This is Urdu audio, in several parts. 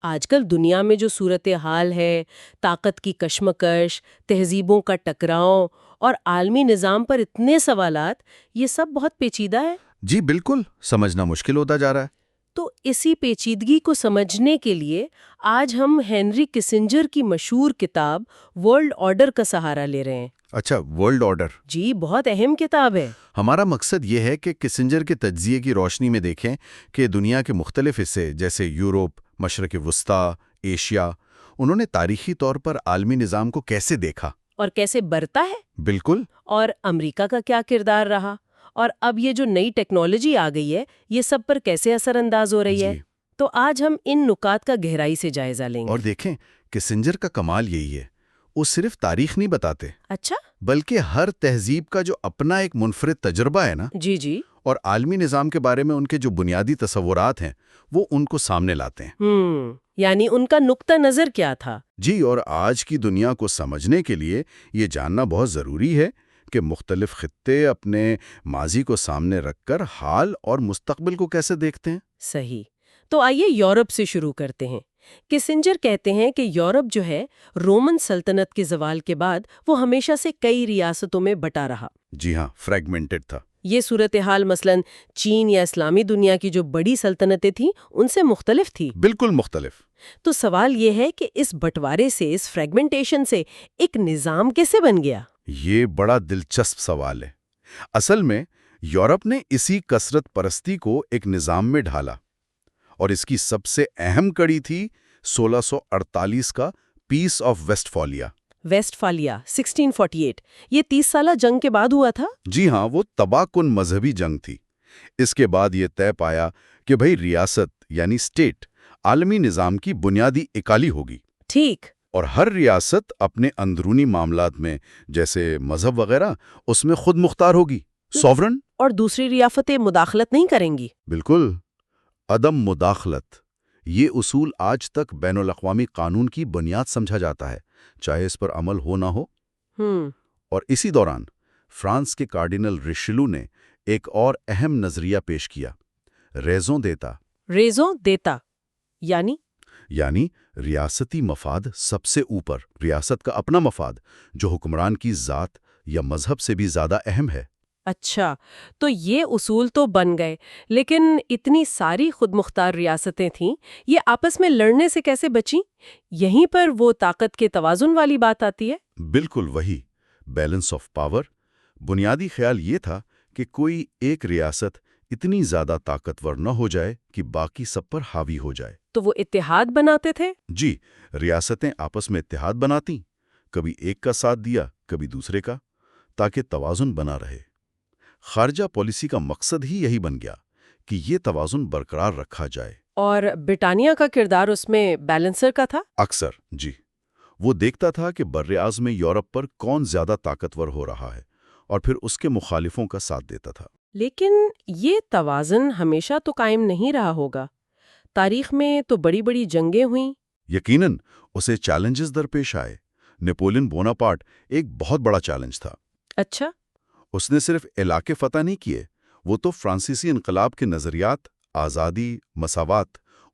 آج کل دنیا میں جو صورتحال ہے، طاقت کی کشمکش، تہذیبوں کا ٹکراؤ اور عالمی نظام پر اتنے سوالات، یہ سب بہت پیچیدہ ہے۔ جی بالکل، سمجھنا مشکل ہوتا جا رہا ہے۔ تو اسی پیچیدگی کو سمجھنے کے لیے آج ہم ہینری کسنجر کی مشہور کتاب ورلڈ آرڈر کا سہارا لے رہے ہیں۔ اچھا، ورلڈ آرڈر۔ جی، بہت اہم کتاب ہے۔ ہمارا مقصد یہ ہے کہ کسنجر کے تجزیے کی روشنی میں دیکھیں کہ دنیا کے مختلف حصے جیسے یورپ، مشرق وسطیٰ، ایشیا، انہوں نے تاریخی طور پر عالمی نظام کو کیسے دیکھا اور کیسے برتا ہے، بالکل۔ اور امریکہ کا کیا کردار رہا، اور اب یہ جو نئی ٹیکنالوجی آ گئی ہے یہ سب پر کیسے اثر انداز ہو رہی ہے۔ جی۔ تو آج ہم ان نکات کا گہرائی سے جائزہ لیں گے۔ اور دیکھیں، کسنجر کا کمال یہی ہے، وہ صرف تاریخ نہیں بتاتے اچھا؟ بلکہ ہر تہذیب کا جو اپنا ایک منفرد تجربہ ہے نا، جی جی۔ اور عالمی نظام کے بارے میں ان کے جو بنیادی تصورات ہیں وہ ان کو سامنے لاتے ہیں۔ یعنی ان کا نقطہ نظر کیا تھا؟ جی، اور آج کی دنیا کو سمجھنے کے لیے یہ جاننا بہت ضروری ہے کہ مختلف خطے اپنے ماضی کو سامنے رکھ کر حال اور مستقبل کو کیسے دیکھتے ہیں۔ صحیح۔ تو آئیے یورپ سے شروع کرتے ہیں۔ کسنجر کہتے ہیں کہ یورپ جو ہے، رومن سلطنت کے زوال کے بعد وہ ہمیشہ سے کئی ریاستوں میں بٹا رہا۔ جی ہاں، فریگمنٹڈ تھا۔ یہ صورتحال مثلاً چین یا اسلامی دنیا کی جو بڑی سلطنتیں تھیں ان سے مختلف تھی۔ بالکل مختلف۔ تو سوال یہ ہے کہ اس بٹوارے سے، اس فریگمنٹیشن سے ایک نظام کیسے بن گیا؟ یہ بڑا دلچسپ سوال ہے۔ اصل میں یورپ نے اسی کثرت پرستی کو ایک نظام میں ڈھالا، اور اس کی سب سے اہم کڑی تھی 1648 کا پیس آف ویسٹفالیا۔ ویسٹفالیا 1648، یہ 30 سالہ جنگ کے بعد ہوا تھا؟ جی ہاں، وہ تباہ کن مذہبی جنگ تھی۔ اس کے بعد یہ طے پایا کہ بھئی ریاست یعنی اسٹیٹ عالمی نظام کی بنیادی اکالی ہوگی۔ ٹھیک۔ اور ہر ریاست اپنے اندرونی معاملات میں، جیسے مذہب وغیرہ، اس میں خود مختار ہوگی، سوورن۔ اور دوسری ریاستیں مداخلت نہیں کریں گی؟ بالکل، عدم مداخلت، یہ اصول آج تک بین الاقوامی قانون کی بنیاد سمجھا جاتا ہے، چاہے اس پر عمل ہو نہ ہو۔ اور اسی دوران فرانس کے کارڈینل ریشلو نے ایک اور اہم نظریہ پیش کیا، ریزوں دیتا۔ ریزوں دیتا یعنی ریاستی مفاد سب سے اوپر، ریاست کا اپنا مفاد جو حکمران کی ذات یا مذہب سے بھی زیادہ اہم ہے۔ اچھا، تو یہ اصول تو بن گئے، لیکن اتنی ساری خود مختار ریاستیں تھیں، یہ آپس میں لڑنے سے کیسے بچیں؟ یہیں پر وہ طاقت کے توازن والی بات آتی ہے۔ بالکل وہی، بیلنس آف پاور۔ بنیادی خیال یہ تھا کہ کوئی ایک ریاست اتنی زیادہ طاقتور نہ ہو جائے کہ باقی سب پر حاوی ہو جائے۔ تو وہ اتحاد بناتے تھے؟ جی، ریاستیں آپس میں اتحاد بناتیں، کبھی ایک کا ساتھ دیا، کبھی دوسرے کا، تاکہ توازن بنا رہے۔ خارجہ پالیسی کا مقصد ہی یہی بن گیا کہ یہ توازن برقرار رکھا جائے۔ اور برطانیہ کا کردار اس میں بیلنسر کا تھا؟ اکثر، جی، وہ دیکھتا تھا کہ براعظم یورپ پر کون زیادہ طاقتور ہو رہا ہے، اور پھر اس کے مخالفوں کا ساتھ دیتا تھا۔ لیکن یہ توازن ہمیشہ تو قائم نہیں رہا ہوگا۔ تاریخ میں تو بڑی بڑی جنگیں ہوئیں۔ یقیناً اسے چیلنجز درپیش آئے۔ نیپولین بوناپارٹ ایک بہت بڑا چیلنج تھا۔ اچھا؟ اس نے صرف علاقے فتح نہیں کیے، وہ تو فرانسیسی انقلاب کے نظریات، آزادی، مساوات،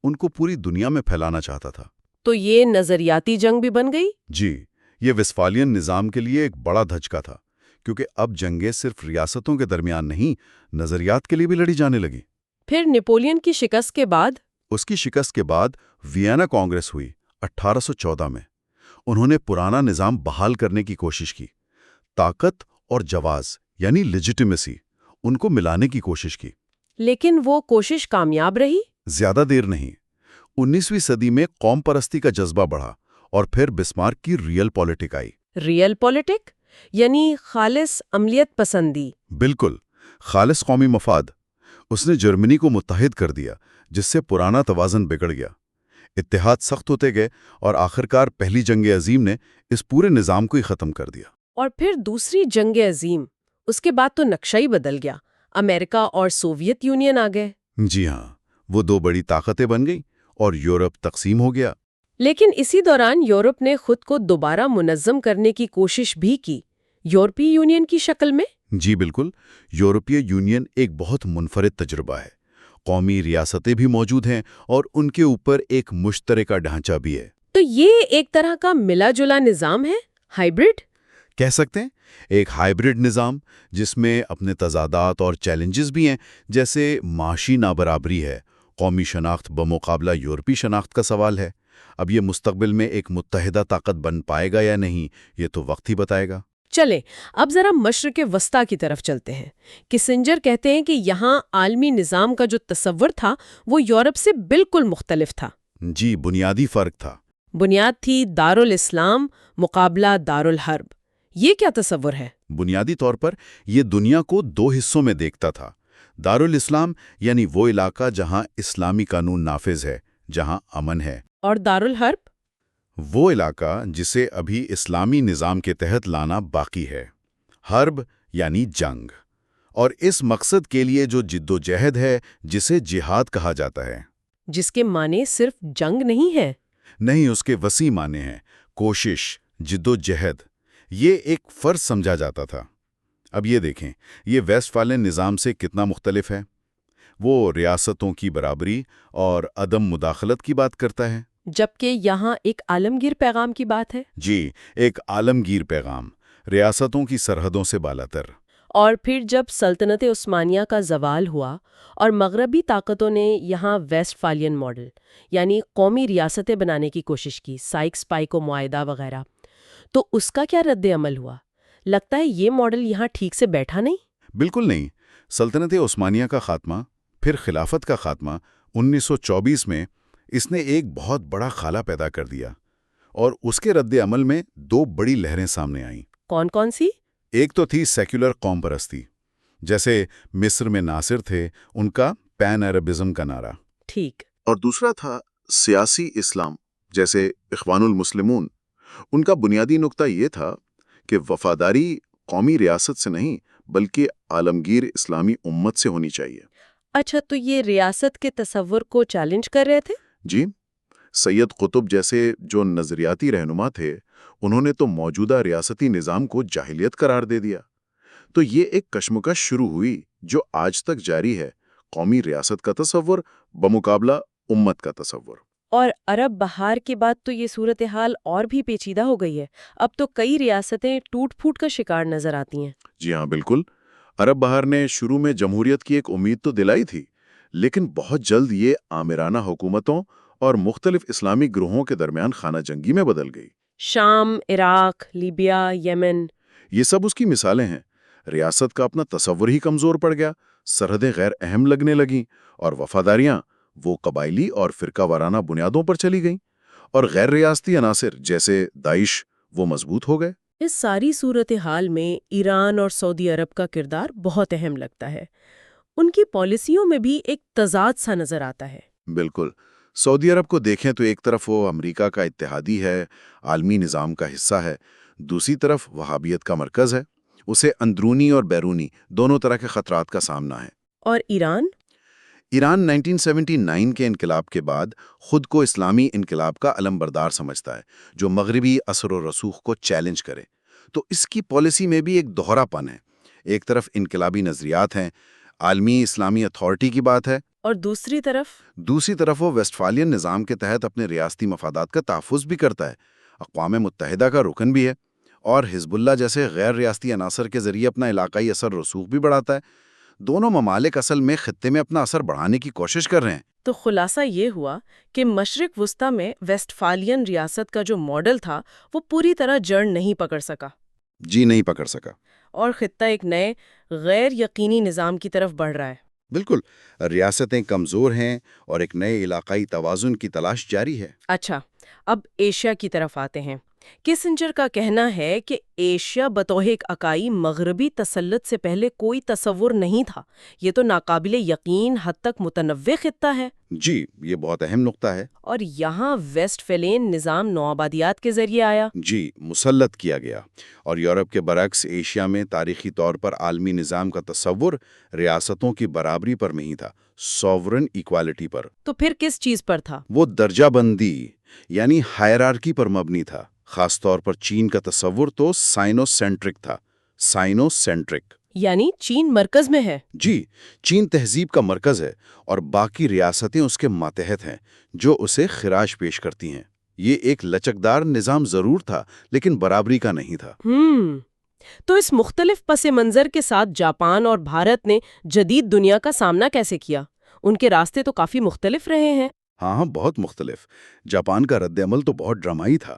ان کو پوری دنیا میں پھیلانا چاہتا تھا۔ تو یہ نظریاتی جنگ بھی بن گئی؟ جی، یہ ویسٹفالین نظام کے لیے ایک بڑا دھچکا تھا، کیونکہ اب جنگیں صرف ریاستوں کے درمیان نہیں، نظریات کے لیے بھی لڑی جانے لگی۔ پھر نیپولین کی شکست کے بعد؟ اس کی شکست کے بعد وینا کانگریس ہوئی 1814 میں۔ انہوں نے پرانا نظام بحال کرنے کی کوشش کی، طاقت اور جواز یعنی لیجیٹیمیسی ان کو ملانے کی کوشش کی۔ لیکن وہ کوشش کامیاب رہی؟ زیادہ دیر نہیں۔ 19ویں صدی میں قوم پرستی کا جذبہ بڑھا، اور پھر بسمارک کی ریئل پالیٹک آئی۔ ریئل پالیٹک یعنی خالص عملیت پسندی؟ بالکل، خالص قومی مفاد۔ اس نے جرمنی کو متحد کر دیا، جس سے پرانا توازن بگڑ گیا۔ اتحاد سخت ہوتے گئے، اور آخرکار پہلی جنگ عظیم نے اس پورے نظام کو ہی ختم کر دیا۔ اور پھر دوسری جنگ عظیم، اس کے بعد تو نقشہ ہی بدل گیا، امریکہ اور سوویت یونین آ گئے۔ جی ہاں، وہ دو بڑی طاقتیں بن گئیں، اور یورپ تقسیم ہو گیا۔ لیکن اسی دوران یورپ نے خود کو دوبارہ منظم کرنے کی کوشش بھی کی، یورپی یونین کی شکل میں۔ جی بالکل، یورپی یونین ایک بہت منفرد تجربہ ہے۔ قومی ریاستیں بھی موجود ہیں اور ان کے اوپر ایک مشترکہ ڈھانچہ بھی ہے۔ تو یہ ایک طرح کا ملا جلا نظام ہے، ہائیبرڈ؟ کہہ سکتے ہیں ایک ہائیبرڈ نظام جس میں اپنے تضادات اور چیلنجز بھی ہیں، جیسے معاشی نابرابری ہے، قومی شناخت بمقابلہ یورپی شناخت کا سوال ہے۔ اب یہ مستقبل میں ایک متحدہ طاقت بن پائے گا یا نہیں، یہ تو وقت ہی بتائے گا۔ چلیں اب ذرا مشرق وسطیٰ کی طرف چلتے ہیں۔ کسنجر کہتے ہیں کہ یہاں عالمی نظام کا جو تصور تھا وہ یورپ سے بالکل مختلف تھا۔ جی، بنیادی فرق تھا۔ بنیاد تھی دارالاسلام مقابلہ دارالحرب۔ یہ کیا تصور ہے؟ بنیادی طور پر یہ دنیا کو دو حصوں میں دیکھتا تھا۔ دارالاسلام یعنی وہ علاقہ جہاں اسلامی قانون نافذ ہے، جہاں امن ہے، اور دارالحرب؟ وہ علاقہ جسے ابھی اسلامی نظام کے تحت لانا باقی ہے۔ حرب یعنی جنگ، اور اس مقصد کے لیے جو جد و جہد ہے جسے جہاد کہا جاتا ہے۔ جس کے معنی صرف جنگ نہیں ہے۔ نہیں، اس کے وسیع معنی ہیں، کوشش، جد و جہد۔ یہ ایک فرض سمجھا جاتا تھا۔ اب یہ دیکھیں، یہ ویسٹفالین نظام سے کتنا مختلف ہے۔ وہ ریاستوں کی برابری اور عدم مداخلت کی بات کرتا ہے، جبکہ یہاں ایک عالمگیر پیغام کی بات ہے۔ جی، ایک عالمگیر پیغام، ریاستوں کی سرحدوں سے بالاتر۔ اور پھر جب سلطنت عثمانیہ کا زوال ہوا اور مغربی طاقتوں نے یہاں ویسٹفالین ماڈل یعنی قومی ریاستیں بنانے کی کوشش کی، سائکس پائکو معاہدہ وغیرہ، تو اس کا کیا رد عمل ہوا؟ لگتا ہے یہ ماڈل یہاں ٹھیک سے بیٹھا نہیں۔ بالکل نہیں۔ سلطنت عثمانیہ کا خاتمہ، پھر خلافت کا خاتمہ 1924 میں، اس نے ایک بہت بڑا خلا پیدا کر دیا، اور اس کے رد عمل میں دو بڑی لہریں سامنے آئیں۔ کون کون سی؟ ایک تو تھی سیکولر قوم پرستی، جیسے مصر میں ناصر تھے، ان کا پین عربزم کا نعرہ۔ ٹھیک۔ اور دوسرا تھا سیاسی اسلام، جیسے اخوان المسلمون۔ ان کا بنیادی نقطہ یہ تھا کہ وفاداری قومی ریاست سے نہیں بلکہ عالمگیر اسلامی امت سے ہونی چاہیے۔ اچھا، تو یہ ریاست کے تصور کو چیلنج کر رہے تھے؟ جی، سید قطب جیسے جو نظریاتی رہنما تھے، انہوں نے تو موجودہ ریاستی نظام کو جاہلیت قرار دے دیا۔ تو یہ ایک کشمکش شروع ہوئی جو آج تک جاری ہے، قومی ریاست کا تصور بمقابلہ امت کا تصور۔ اور عرب بہار کے بعد تو یہ صورتحال اور بھی پیچیدہ ہو گئی ہے۔ اب تو کئی ریاستیں ٹوٹ پھوٹ کا شکار نظر آتی ہیں۔ جی ہاں، بالکل۔ عرب بہار نے شروع میں جمہوریت کی ایک امید تو دلائی تھی، لیکن بہت جلد یہ آمرانہ حکومتوں اور مختلف اسلامی گروہوں کے درمیان خانہ جنگی میں بدل گئی۔ شام، عراق، لیبیا، یمن، یہ سب اس کی مثالیں ہیں۔ ریاست کا اپنا تصور ہی کمزور پڑ گیا، سرحدیں غیر اہم لگنے لگیں، اور وفاداریاں وہ قبائلی اور فرقہ وارانہ بنیادوں پر چلی گئیں، اور غیر ریاستی عناصر جیسے داعش وہ مضبوط ہو گئے۔ اس ساری صورتحال میں ایران اور سعودی عرب کا کردار بہت اہم لگتا ہے۔ ان کی پالیسیوں میں بھی ایک تضاد سا نظر آتا ہے۔ بالکل۔ سعودی عرب کو دیکھیں تو ایک طرف وہ امریکہ کا اتحادی ہے، عالمی نظام کا حصہ ہے، دوسری طرف وہابیت کا مرکز ہے۔ اسے اندرونی اور بیرونی دونوں طرح کے خطرات کا سامنا ہے۔ اور ایران؟ ایران 1979 کے انقلاب کے بعد خود کو اسلامی انقلاب کا علمبردار سمجھتا ہے، جو مغربی اثر و رسوخ کو چیلنج کرے۔ تو اس کی پالیسی میں بھی ایک دوہرا پن ہے۔ ایک طرف انقلابی نظریات ہیں، عالمی اسلامی اتھارٹی کی بات ہے، اور دوسری طرف وہ ویسٹفالین نظام کے تحت اپنے ریاستی مفادات کا تحفظ بھی کرتا ہے، اقوام متحدہ کا رکن بھی ہے، اور حزب اللہ جیسے غیر ریاستی عناصر کے ذریعے اپنا علاقائی اثر رسوخ بھی بڑھاتا ہے۔ دونوں ممالک اصل میں خطے میں اپنا اثر بڑھانے کی کوشش کر رہے ہیں۔ تو خلاصہ یہ ہوا کہ مشرق وسطیٰ میں ویسٹفالین ریاست کا جو ماڈل تھا وہ پوری طرح جڑ نہیں پکڑ سکا۔ جی، نہیں پکڑ سکا۔ اور خطہ ایک نئے غیر یقینی نظام کی طرف بڑھ رہا ہے۔ بالکل، ریاستیں کمزور ہیں اور ایک نئے علاقائی توازن کی تلاش جاری ہے۔ اچھا، اب ایشیا کی طرف آتے ہیں۔ کسنجر کا کہنا ہے کہ ایشیا بطور ایک اکائی مغربی تسلط سے پہلے کوئی تصور نہیں تھا۔ یہ تو ناقابل یقین حد تک متنوع خطہ ہے۔ جی، یہ بہت اہم نقطہ ہے۔ اور یہاں ویسٹفالین نظام نوآبادیات کے ذریعے آیا۔ جی، مسلط کیا گیا، اور یورپ کے برعکس ایشیا میں تاریخی طور پر عالمی نظام کا تصور ریاستوں کی برابری پر نہیں تھا، سوورن ایکوالٹی پر۔ تو پھر کس چیز پر تھا؟ وہ درجہ بندی یعنی ہائرارکی پر مبنی تھا۔ خاص طور پر چین کا تصور تو سائنو سینٹرک تھا۔ سائنو سینٹرک یعنی چین مرکز میں ہے؟ جی، چین تہذیب کا مرکز ہے اور باقی ریاستیں اس کے ماتحت ہیں جو اسے خراج پیش کرتی ہیں۔ یہ ایک لچکدار نظام ضرور تھا لیکن برابری کا نہیں تھا۔ تو اس مختلف پس منظر کے ساتھ جاپان اور بھارت نے جدید دنیا کا سامنا کیسے کیا؟ ان کے راستے تو کافی مختلف رہے ہیں۔ ہاں، بہت مختلف۔ جاپان کا رد عمل تو بہت ڈرامائی تھا۔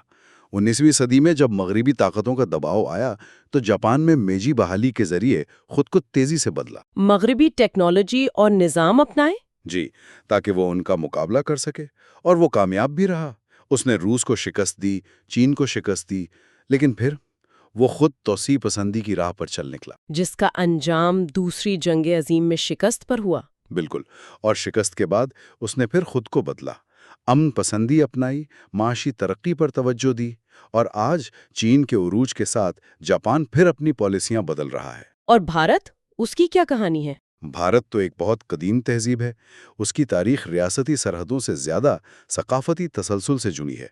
19ویں صدی میں جب مغربی طاقتوں کا دباؤ آیا تو جاپان میں میجی بحالی کے ذریعے خود کو تیزی سے بدلا۔ مغربی ٹیکنالوجی اور نظام اپنائے؟ جی، تاکہ وہ ان کا مقابلہ کر سکے، اور وہ کامیاب بھی رہا۔ اس نے روس کو شکست دی، چین کو شکست دی، لیکن پھر وہ خود توسیع پسندی کی راہ پر چل نکلا۔ جس کا انجام دوسری جنگ عظیم میں شکست پر ہوا۔ بالکل، اور شکست کے بعد اس نے پھر خود کو بدلا، امن پسندی اپنائی، معاشی ترقی پر توجہ دی، اور آج چین کے عروج کے ساتھ جاپان پھر اپنی پالیسیاں بدل رہا ہے۔ اور بھارت، اس کی کیا کہانی ہے؟ بھارت تو ایک بہت قدیم تہذیب ہے۔ اس کی تاریخ ریاستی سرحدوں سے زیادہ ثقافتی تسلسل سے جڑی ہے۔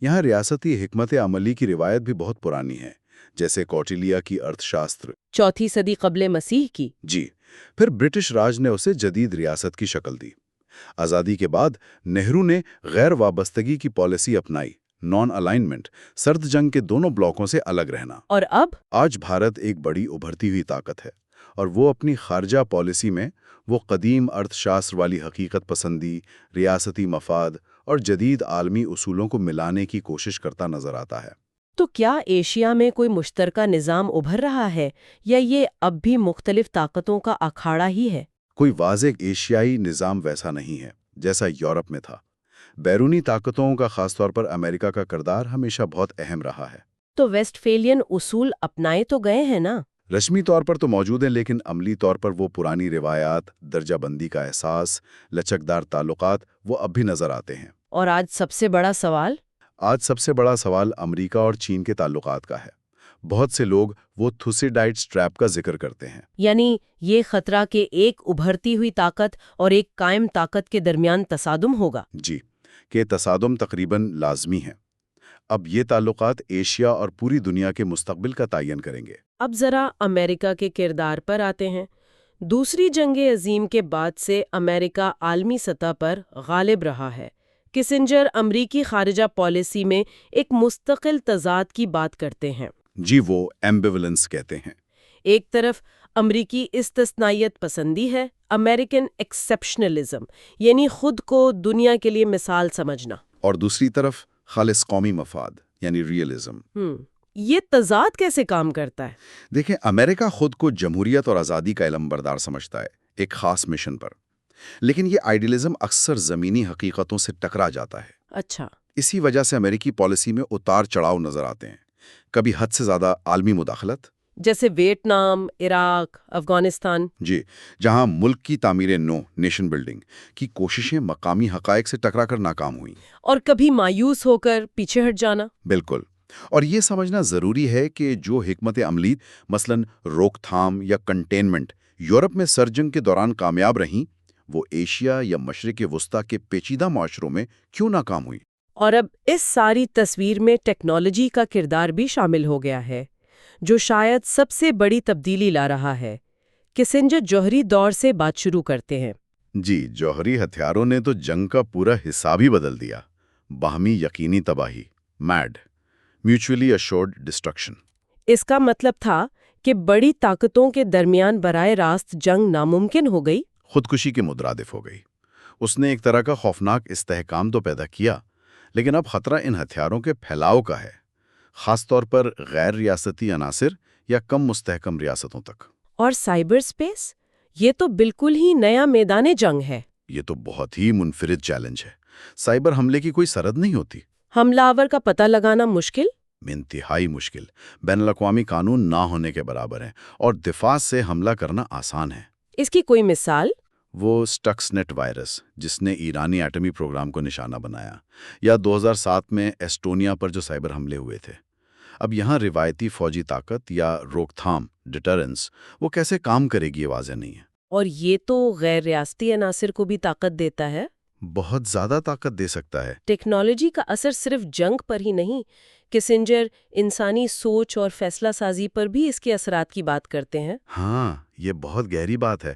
یہاں ریاستی حکمت عملی کی روایت بھی بہت پرانی ہے، جیسے کوٹلیا کی ارتھ شاستر، 4 صدی قبل مسیح کی۔ جی، پھر برٹش راج نے اسے جدید ریاست کی شکل دی۔ آزادی کے بعد نہرو نے غیر وابستگی کی پالیسی اپنائی، نان الائنمنٹ، سرد جنگ کے دونوں بلاکوں سے الگ رہنا۔ اور اب آج بھارت ایک بڑی ابھرتی ہوئی طاقت ہے، اور وہ اپنی خارجہ پالیسی میں وہ قدیم ارتھ شاستر والی حقیقت پسندی، ریاستی مفاد اور جدید عالمی اصولوں کو ملانے کی کوشش کرتا نظر آتا ہے۔ تو کیا ایشیا میں کوئی مشترکہ نظام ابھر رہا ہے، یا یہ اب بھی مختلف طاقتوں کا اکھاڑا ہی ہے؟ کوئی واضح ایشیائی نظام ویسا نہیں ہے جیسا یورپ میں تھا۔ بیرونی طاقتوں کا، خاص طور پر امریکہ کا کردار ہمیشہ بہت اہم رہا ہے۔ تو ویسٹ فیلین اصول اپنائے تو گئے ہیں نا؟ رسمی طور پر تو موجود ہیں، لیکن عملی طور پر وہ پرانی روایات، درجہ بندی کا احساس، لچکدار تعلقات، وہ اب بھی نظر آتے ہیں۔ اور آج سب سے بڑا سوال؟ آج سب سے بڑا سوال امریکہ اور چین کے تعلقات کا ہے۔ بہت سے لوگ وہ تھوسیڈائڈس ٹریپ کا ذکر کرتے ہیں، یعنی یہ خطرہ کہ ایک ابھرتی ہوئی طاقت اور ایک قائم طاقت کے درمیان تصادم ہوگا۔ جی، کہ تصادم تقریباً لازمی ہے۔ اب یہ تعلقات ایشیا اور پوری دنیا کے مستقبل کا تعین کریں گے۔ اب ذرا امریکہ کے کردار پر آتے ہیں۔ دوسری جنگ عظیم کے بعد سے امریکہ عالمی سطح پر غالب رہا ہے۔ کسنجر امریکی خارجہ پالیسی میں ایک مستقل تضاد کی بات کرتے ہیں۔ جی، وہ ایمبیولنس کہتے ہیں۔ ایک طرف امریکی استثنائیت پسندی ہے، امریکن ایکسپشنلزم، یعنی خود کو دنیا کے لیے مثال سمجھنا، اور دوسری طرف خالص قومی مفاد یعنی ریئلزم۔ یہ تضاد کیسے کام کرتا ہے؟ دیکھیں، امریکہ خود کو جمہوریت اور آزادی کا علمبردار سمجھتا ہے، ایک خاص مشن پر، لیکن یہ آئیڈیلزم اکثر زمینی حقیقتوں سے ٹکرا جاتا ہے۔ اچھا۔ اسی وجہ سے امریکی پالیسی میں اتار چڑھاؤ نظر آتے ہیں، کبھی حد سے زیادہ عالمی مداخلت، جیسے ویتنام، عراق، افغانستان۔ جی، جہاں ملک کی تعمیر نو، نیشن بلڈنگ کی کوششیں مقامی حقائق سے ٹکرا کر ناکام ہوئیں۔ اور کبھی مایوس ہو کر پیچھے ہٹ جانا۔ بالکل، اور یہ سمجھنا ضروری ہے کہ جو حکمت عملی مثلاً روک تھام یا کنٹینمنٹ یورپ میں سرجنگ کے دوران کامیاب رہیں، وہ ایشیا یا مشرق وسطیٰ کے پیچیدہ معاشروں میں کیوں ناکام ہوئی؟ اور اب اس ساری تصویر میں ٹیکنالوجی کا کردار بھی شامل ہو گیا ہے، جو شاید سب سے بڑی تبدیلی لا رہا ہے۔ کسنجر جوہری دور سے بات شروع کرتے ہیں۔ جی، جوہری ہتھیاروں نے تو جنگ کا پورا حساب ہی بدل دیا۔ باہمی یقینی تباہی، میڈ، میوچولی ایشورڈ ڈسٹرکشن۔ اس کا مطلب تھا کہ بڑی طاقتوں کے درمیان براہ راست جنگ ناممکن ہو گئی۔ خودکشی کے مترادف ہو گئی۔ اس نے ایک طرح کا خوفناک استحکام تو پیدا کیا، لیکن اب خطرہ ان ہتھیاروں کے پھیلاؤ کا ہے، خاص طور پر غیر ریاستی عناصر یا کم مستحکم ریاستوں تک۔ اور سائبر سپیس، یہ تو بالکل ہی نیا میدان جنگ ہے۔ یہ تو بہت ہی منفرد چیلنج ہے۔ سائبر حملے کی کوئی سرحد نہیں ہوتی۔ حملہ آور کا پتہ لگانا مشکل، انتہائی مشکل، بین الاقوامی قانون نہ ہونے کے برابر ہیں، اور دفاع سے حملہ کرنا آسان ہے۔ اس کی کوئی مثال؟ وہ سٹکس نیٹ وائرس جس نے ایرانی ایٹمی پروگرام کو نشانہ بنایا، یا 2007 میں ایسٹونیا پر جو سائبر حملے ہوئے تھے۔ اب یہاں روایتی فوجی طاقت یا روک تھام، ڈیٹرنس، وہ کیسے کام کرے گی یہ واضح نہیں ہے۔ اور یہ تو غیر ریاستی عناصر کو بھی طاقت دیتا ہے۔ بہت زیادہ طاقت دے سکتا ہے۔ ٹیکنالوجی کا اثر صرف جنگ پر ہی نہیں، کسنجر انسانی سوچ اور فیصلہ سازی پر بھی اس کے اثرات کی بات کرتے ہیں۔ ہاں، یہ بہت گہری بات ہے۔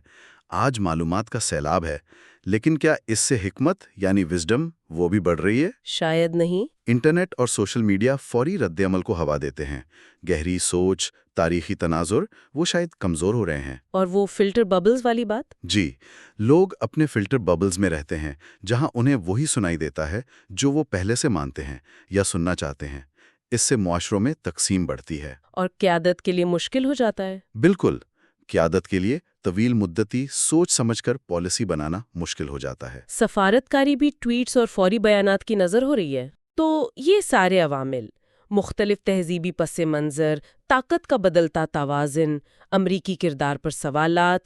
آج معلومات کا سیلاب ہے، لیکن کیا اس سے حکمت یعنی وزڈم وہ بھی بڑھ رہی ہے؟ شاید نہیں۔ انٹرنیٹ اور سوشل میڈیا فوری رد عمل کو ہوا دیتے ہیں۔ گہری سوچ، تاریخی تناظر وہ شاید کمزور ہو رہے ہیں۔ اور وہ فلٹر ببلز والی بات؟ جی، لوگ اپنے فلٹر ببلز میں رہتے ہیں، جہاں انہیں وہی سنائی دیتا ہے جو وہ پہلے سے مانتے ہیں یا سننا چاہتے ہیں۔ اس سے معاشروں میں تقسیم بڑھتی ہے۔ اور قیادت کے لیے مشکل ہو جاتا ہے۔ بالکل، قیادت کے لیے طویل مدتی سوچ سمجھ کر پالیسی بنانا مشکل ہو جاتا ہے۔ سفارتکاری بھی ٹویٹس اور فوری بیانات کی نظر ہو رہی ہے۔ تو یہ سارے عوامل، مختلف تہذیبی پس منظر، طاقت کا بدلتا توازن، امریکی کردار پر سوالات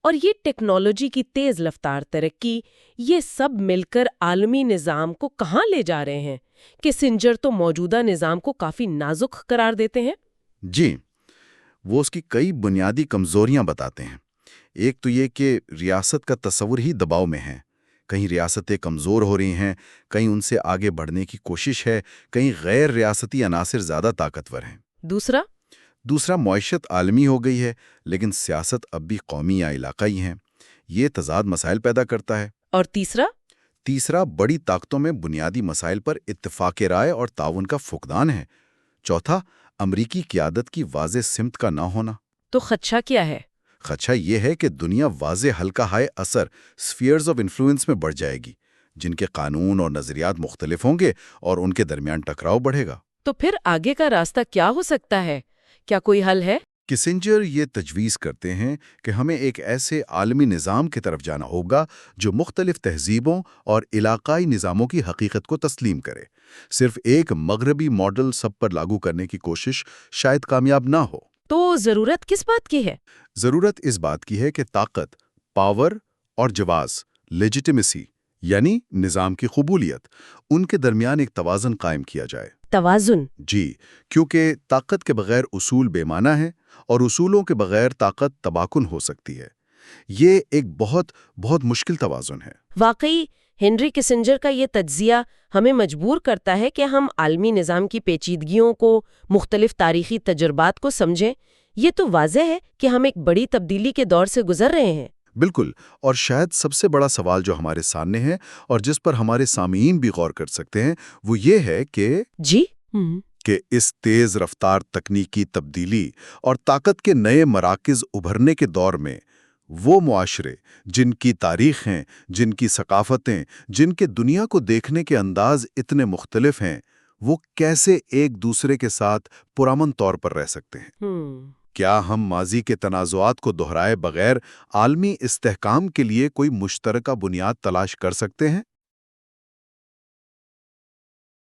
اور یہ ٹیکنالوجی کی تیز رفتار ترقی، یہ سب مل کر عالمی نظام کو کہاں لے جا رہے ہیں؟ کسنجر تو موجودہ نظام کو کافی نازک قرار دیتے ہیں۔ جی، وہ اس کی کئی بنیادی کمزوریاں بتاتے ہیں۔ ایک تو یہ کہ ریاست کا تصور ہی دباؤ میں ہے۔ کہیں ریاستیں کمزور ہو رہی ہیں، کہیں ان سے آگے بڑھنے کی کوشش ہے، کہیں غیر ریاستی عناصر زیادہ طاقتور ہیں۔ دوسرا معیشت عالمی ہو گئی ہے، لیکن سیاست اب بھی قومی یا علاقائی ہیں۔ یہ تضاد مسائل پیدا کرتا ہے۔ اور تیسرا بڑی طاقتوں میں بنیادی مسائل پر اتفاق رائے اور تعاون کا فقدان ہے۔ چوتھا، امریکی قیادت کی واضح سمت کا نہ ہونا۔ تو خدشہ کیا ہے؟ خدشہ یہ ہے کہ دنیا واضح حلقہ ہائے اثر سفیئرز آف انفلوئنس میں بڑھ جائے گی، جن کے قانون اور نظریات مختلف ہوں گے اور ان کے درمیان ٹکراؤ بڑھے گا۔ تو پھر آگے کا راستہ کیا ہو سکتا ہے؟ کیا کوئی حل ہے؟ کسنجر یہ تجویز کرتے ہیں کہ ہمیں ایک ایسے عالمی نظام کی طرف جانا ہوگا جو مختلف تہذیبوں اور علاقائی نظاموں کی حقیقت کو تسلیم کرے۔ صرف ایک مغربی ماڈل سب پر لاگو کرنے کی کوشش شاید کامیاب نہ ہو۔ تو ضرورت کس بات کی ہے؟ ضرورت اس بات کی ہے کہ طاقت، پاور اور جواز، لیجیٹیمیسی یعنی نظام کی قبولیت، ان کے درمیان ایک توازن قائم کیا جائے۔ توازن؟ جی، کیونکہ طاقت کے بغیر اصول بے معنی ہے اور اصولوں کے بغیر طاقت تباکن ہو سکتی ہے۔ یہ ایک بہت مشکل توازن ہے۔ واقعی ہنری کسنجر کا یہ تجزیہ ہمیں مجبور کرتا ہے کہ ہم عالمی نظام کی پیچیدگیوں کو، مختلف تاریخی تجربات کو سمجھیں۔ یہ تو واضح ہے کہ ہم ایک بڑی تبدیلی کے دور سے گزر رہے ہیں۔ بالکل، اور شاید سب سے بڑا سوال جو ہمارے سامنے ہے اور جس پر ہمارے سامعین بھی غور کر سکتے ہیں وہ یہ ہے کہ اس تیز رفتار تکنیکی تبدیلی اور طاقت کے نئے مراکز ابھرنے کے دور میں وہ معاشرے جن کی تاریخیں، جن کی ثقافتیں، جن کے دنیا کو دیکھنے کے انداز اتنے مختلف ہیں، وہ کیسے ایک دوسرے کے ساتھ پرامن طور پر رہ سکتے ہیں؟ کیا ہم ماضی کے تنازعات کو دہرائے بغیر عالمی استحکام کے لیے کوئی مشترکہ بنیاد تلاش کر سکتے ہیں؟